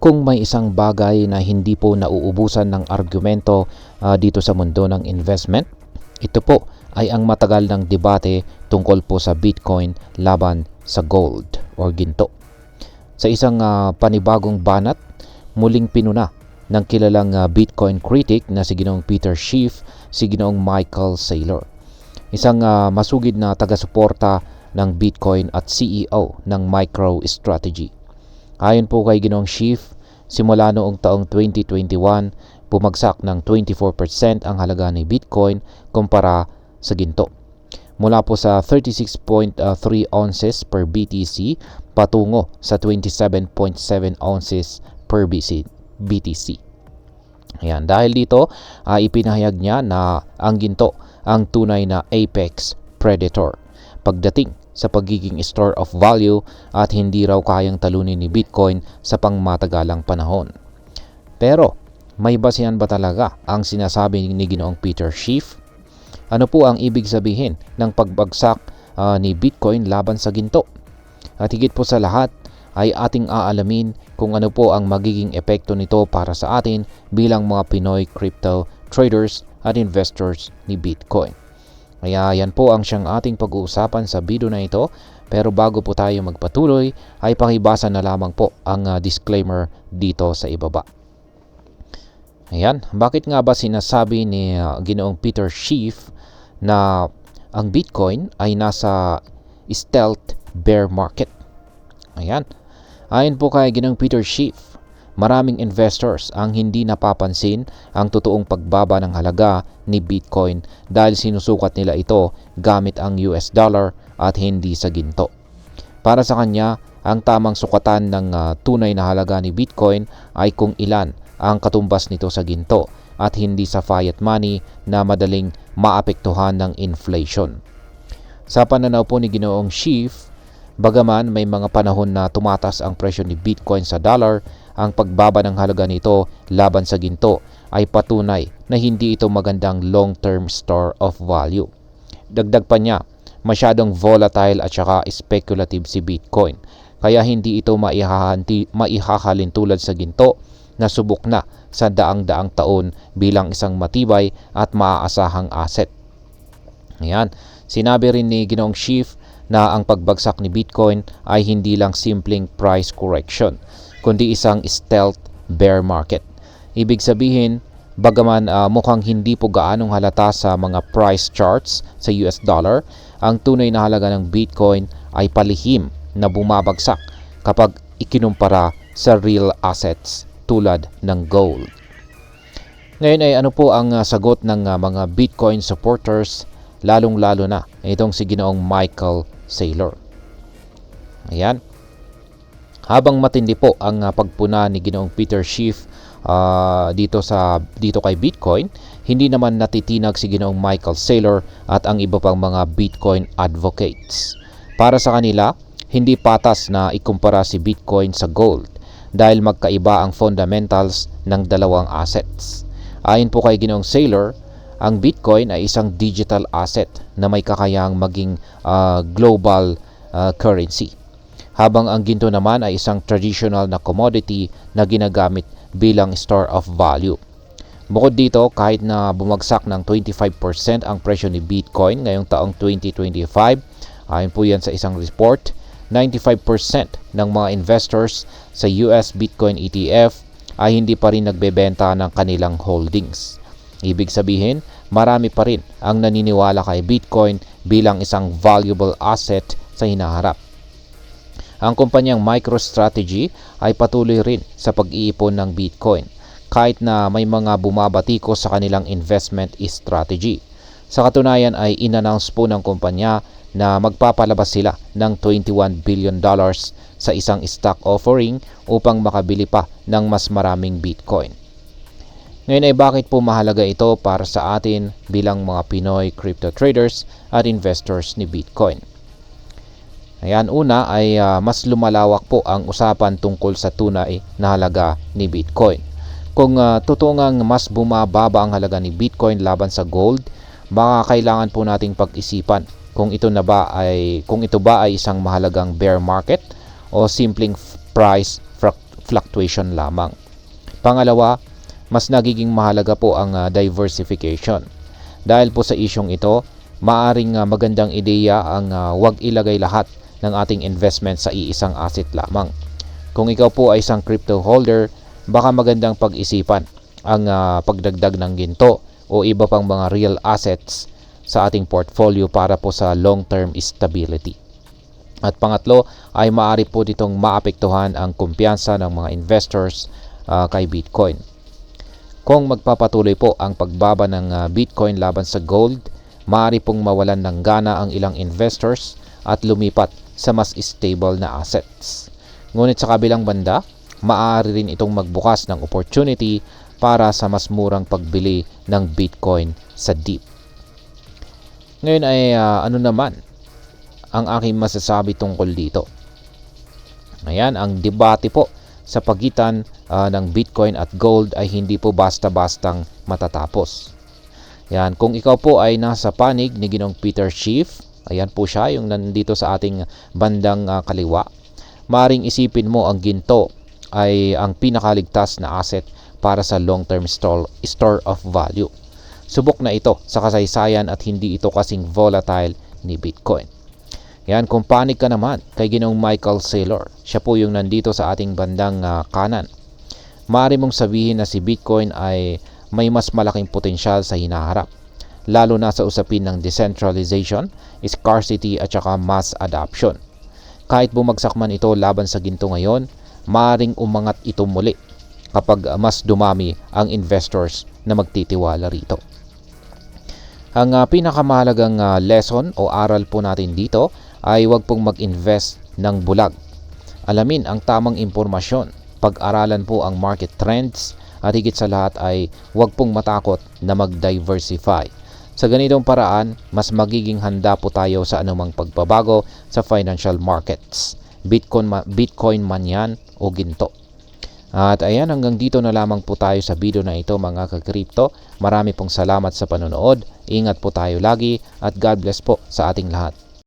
Kung may isang bagay na hindi po nauubusan ng argumento dito sa mundo ng investment, ito po ay ang matagal ng debate tungkol po sa Bitcoin laban sa gold or ginto. Sa isang panibagong banat, muling pinuna ng kilalang Bitcoin critic na si Ginoong Peter Schiff, si Ginoong Michael Saylor. Isang masugid na taga-suporta ng Bitcoin at CEO ng MicroStrategy. Ayon po kay Ginoong Schiff, simula noong taong 2021, bumagsak ng 24% ang halaga ni Bitcoin kumpara sa ginto. Mula po sa 36.3 ounces per BTC patungo sa 27.7 ounces per BTC. Ayan, dahil dito, ipinahayag niya na ang ginto ang tunay na apex predator pagdating sa pagiging store of value at hindi raw kayang talunin ni Bitcoin sa pangmatagalang panahon. Pero may basihan ba talaga ang sinasabi ni Ginoong Peter Schiff? Ano po ang ibig sabihin ng pagbagsak ni Bitcoin laban sa ginto? At higit po sa lahat ay ating aalamin kung ano po ang magiging epekto nito para sa atin bilang mga Pinoy crypto traders at investors ni Bitcoin. Kaya yan po ang siyang ating pag-uusapan sa video na ito. Pero bago po tayo magpatuloy, ay pakibasa na lamang po ang disclaimer dito sa ibaba. Ayan, bakit nga ba sinasabi ni Ginoong Peter Schiff na ang Bitcoin ay nasa stealth bear market? Ayan, ayon po kay Ginoong Peter Schiff, maraming investors ang hindi napapansin ang totoong pagbaba ng halaga ni Bitcoin dahil sinusukat nila ito gamit ang US dollar at hindi sa ginto. Para sa kanya, ang tamang sukatan ng tunay na halaga ni Bitcoin ay kung ilan ang katumbas nito sa ginto at hindi sa fiat money na madaling maapektuhan ng inflation. Sa pananaw po ni Ginoong Schiff, bagaman may mga panahon na tumatas ang presyo ni Bitcoin sa dollar, ang pagbaba ng halaga nito laban sa ginto ay patunay na hindi ito magandang long-term store of value. Dagdag pa niya, masyadong volatile at saka speculative si Bitcoin, kaya hindi ito maihahalin tulad sa ginto na subok na sa daang-daang taon bilang isang matibay at maaasahang asset. Ayan, sinabi rin ni Ginoong Schiff na ang pagbagsak ni Bitcoin ay hindi lang simpleng price correction, kundi isang stealth bear market. Ibig sabihin, bagaman mukhang hindi po gaanong halata sa mga price charts sa US dollar, ang tunay na halaga ng Bitcoin ay palihim na bumabagsak kapag ikinumpara sa real assets tulad ng gold. Ngayon ay ano po ang sagot ng mga Bitcoin supporters, lalong-lalo na itong si Ginoong Michael Saylor. Ayan. Habang matindi po ang pagpuna ni Ginoong Peter Schiff dito kay Bitcoin, hindi naman natitinag si Ginoong Michael Saylor at ang iba pang mga Bitcoin advocates. Para sa kanila, hindi patas na ikumpara si Bitcoin sa gold dahil magkaiba ang fundamentals ng dalawang assets. Ayon po kay Ginoong Saylor, ang Bitcoin ay isang digital asset na may kakayahang maging global currency, habang ang ginto naman ay isang traditional na commodity na ginagamit bilang store of value. Bukod dito, kahit na bumagsak ng 25% ang presyo ni Bitcoin ngayong taong 2025, ayon po yan sa isang report, 95% ng mga investors sa US Bitcoin ETF ay hindi pa rin nagbebenta ng kanilang holdings. Ibig sabihin, marami pa rin ang naniniwala kay Bitcoin bilang isang valuable asset sa hinaharap. Ang kumpanyang MicroStrategy ay patuloy rin sa pag-iipon ng Bitcoin kahit na may mga bumabatikos sa kanilang investment strategy. Sa katunayan ay inannounce po ng kumpanya na magpapalabas sila ng $21 billion sa isang stock offering upang makabili pa ng mas maraming Bitcoin. Ngayon ay bakit po mahalaga ito para sa atin bilang mga Pinoy crypto traders at investors ni Bitcoin? Ayan, una ay mas lumalawak po ang usapan tungkol sa tunay na halaga ni Bitcoin. Kung totoo ngang mas bumababa ang halaga ni Bitcoin laban sa gold, baka kailangan po nating pag-isipan kung ito ba ay isang mahalagang bear market o simpleng price fluctuation lamang. Pangalawa, mas nagiging mahalaga po ang diversification. Dahil po sa isyong ito, maaring magandang ideya ang wag ilagay lahat ng ating investment sa iisang asset lamang. Kung ikaw po ay isang crypto holder, baka magandang pag-isipan ang pagdagdag ng ginto o iba pang mga real assets sa ating portfolio para po sa long-term stability. At pangatlo ay maaari po ditong maapektuhan ang kumpiyansa ng mga investors kay Bitcoin. Kung magpapatuloy po ang pagbaba ng Bitcoin laban sa gold, maaari pong mawalan ng gana ang ilang investors at lumipat sa mas stable na assets. Ngunit sa kabilang banda, maaari rin itong magbukas ng opportunity para sa mas murang pagbili ng Bitcoin sa dip. Ngayon ay ano naman ang aking masasabi tungkol dito? Ayan, ang debate po sa pagitan ng Bitcoin at gold ay hindi po basta-bastang matatapos. Yan, kung ikaw po ay nasa panig ni Ginoong Peter Schiff, ayan po siya, yung nandito sa ating bandang kaliwa, maring isipin mo ang ginto ay ang pinakaligtas na asset para sa long-term store of value. Subok na ito sa kasaysayan at hindi ito kasing volatile ni Bitcoin. Yan, kung panig ka naman kay Ginoong Michael Saylor, siya po yung nandito sa ating bandang kanan. Maaari mong sabihin na si Bitcoin ay may mas malaking potensyal sa hinaharap, lalo na sa usapin ng decentralization, scarcity at saka mass adoption. Kahit bumagsak man ito laban sa ginto ngayon, maaring umangat ito muli kapag mas dumami ang investors na magtitiwala rito. Ang pinakamahalagang lesson o aral po natin dito ay huwag pong mag-invest ng bulag. Alamin ang tamang impormasyon, pag-aralan po ang market trends, at higit sa lahat ay huwag pong matakot na mag-diversify. Sa ganitong paraan, mas magiging handa po tayo sa anumang pagbabago sa financial markets. Bitcoin man yan o ginto. At ayan, hanggang dito na lamang po tayo sa video na ito mga ka-crypto. Marami pong salamat sa panonood. Ingat po tayo lagi at God bless po sa ating lahat.